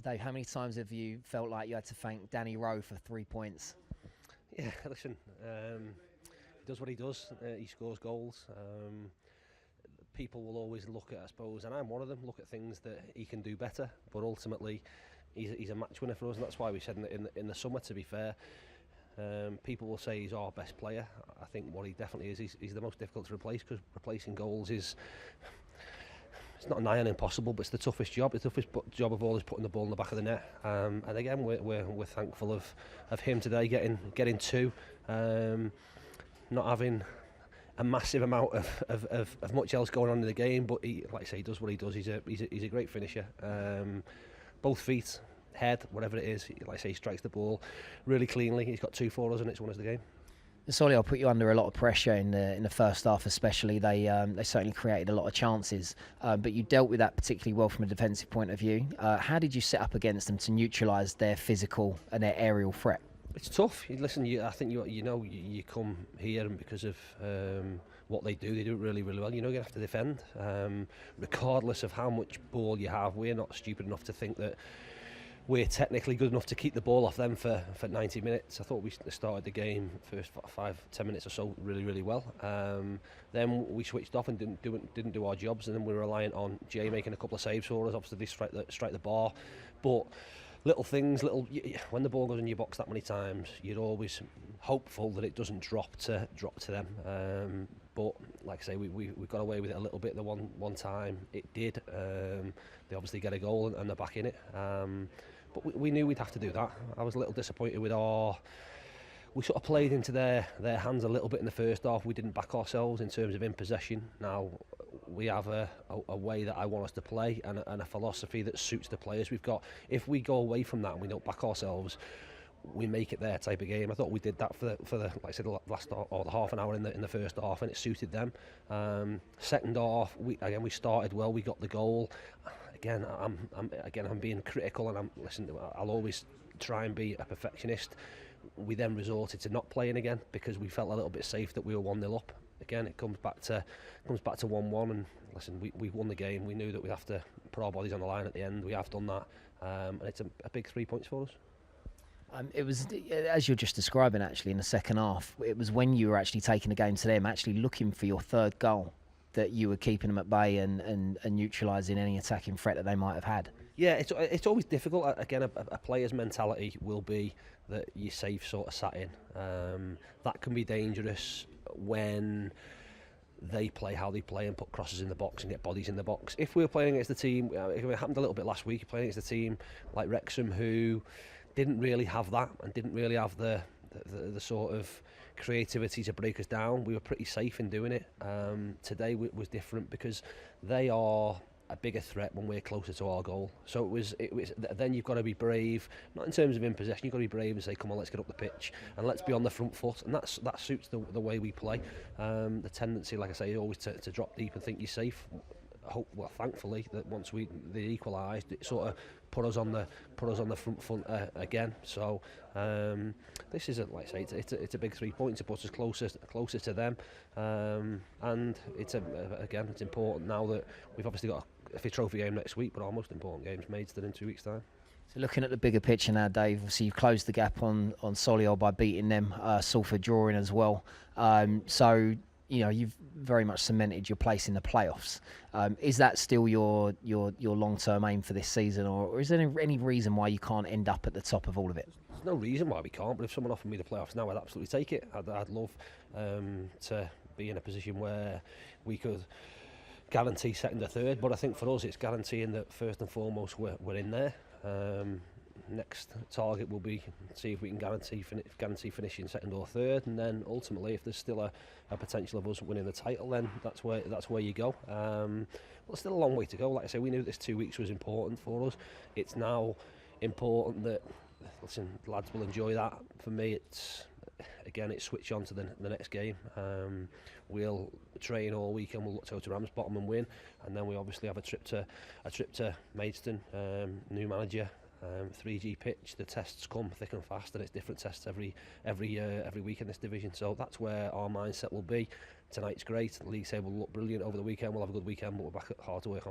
So Dave, how many times have you felt like you had to thank Danny Rowe for 3 points? Yeah, listen, he does what he does. He scores goals. People will always look at, I suppose, and I'm one of them, look at things that he can do better. But ultimately, he's a match winner for us, and that's why we said in the summer, to be fair, people will say he's our best player. I think what he definitely is, he's the most difficult to replace, because replacing goals is, it's not nigh on impossible, but it's the toughest job. The toughest job of all is putting the ball in the back of the net. And again, we're thankful of him today getting two, not having a massive amount of much else going on in the game. But he, like I say, he does what he does. He's a great finisher. Both feet, head, whatever it is. Like I say, he strikes the ball really cleanly. He's got two for us, and it's won us the game. Solihull put you under a lot of pressure in the first half, especially. They certainly created a lot of chances, but you dealt with that particularly well from a defensive point of view. How did you set up against them to neutralise their physical and their aerial threat? It's tough. Listen, I think you come here, and because of what they do it really, really well. You know, you have to defend, regardless of how much ball you have. We're not stupid enough to think that we're technically good enough to keep the ball off them for 90 minutes. I thought we started the game first 5-10 minutes or so really, really well. Then we switched off and didn't do our jobs, and then we were reliant on Jay making a couple of saves for us. Obviously, they strike the bar, but little things, when the ball goes in your box that many times, you're always hopeful that it doesn't drop to them. But like I say, we got away with it a little bit the one time. It did. They obviously get a goal and they're back in it. But we knew we'd have to do that. I was a little disappointed with we sort of played into their hands a little bit in the first half. We didn't back ourselves in terms of in possession. Now we have a way that I want us to play, and a philosophy that suits the players we've got. If we go away from that and we don't back ourselves, we make it their type of game. I thought we did that for the like I said, the last or the half an hour in the first half, and it suited them. Second half, we started well. We got the goal. Again, I'm being critical, and I'll always try and be a perfectionist. We then resorted to not playing again because we felt a little bit safe that we were 1-0 up. Again, it comes back to 1-1, and listen, we won the game. We knew that we'd have to put our bodies on the line at the end. We have done that, and it's a big 3 points for us. It was, as you're just describing, actually, in the second half, it was when you were actually taking the game to them, actually looking for your third goal, that you were keeping them at bay and neutralising any attacking threat that they might have had. Yeah, it's always difficult. Again, a player's mentality will be that you're safe sort of sat in. That can be dangerous when they play how they play and put crosses in the box and get bodies in the box. If we were playing against a team, it happened a little bit last week, playing against a team like Wrexham who didn't really have that and didn't really have the sort of creativity to break us down. We were pretty safe in doing it. Today was different because they are a bigger threat when we're closer to our goal. So it was. Then you've got to be brave, not in terms of in possession. You've got to be brave and say, "Come on, let's get up the pitch and let's be on the front foot." And that suits the way we play. The tendency, like I say, is always to drop deep and think you're safe. Thankfully, that once they equalised, it sort of put us on the front again. So this is like I say, it's a big 3 points. It puts us closer to them, and it's important now that we've obviously got a trophy game next week, but our most important game's Maidstone in 2 weeks' time. So looking at the bigger picture now, Dave, obviously you've closed the gap on Solihull by beating them, Salford drawing as well. So you know, you've very much cemented your place in the playoffs. Is that still your long-term aim for this season, or is there any reason why you can't end up at the top of all of it? There's no reason why we can't, but if someone offered me the playoffs now, I'd absolutely take it. I'd love to be in a position where we could guarantee second or third, but I think for us it's guaranteeing that first and foremost we're in there. Next target will be see if we can guarantee finishing second or third, and then ultimately if there's still a potential of us winning the title, then that's where you go. Well, it's still a long way to go. Like I say, we knew this 2 weeks was important for us. It's now important that lads will enjoy that. For me, it's switch on to the next game. We'll train all weekend. We'll look to go to Ramsbottom and win, and then we obviously have a trip to Maidstone. New manager. 3G pitch, the tests come thick and fast, and it's different tests every week in this division. So that's where our mindset will be. Tonight's great. The league table will look brilliant over the weekend. We'll have a good weekend, but we're back at hard to work on.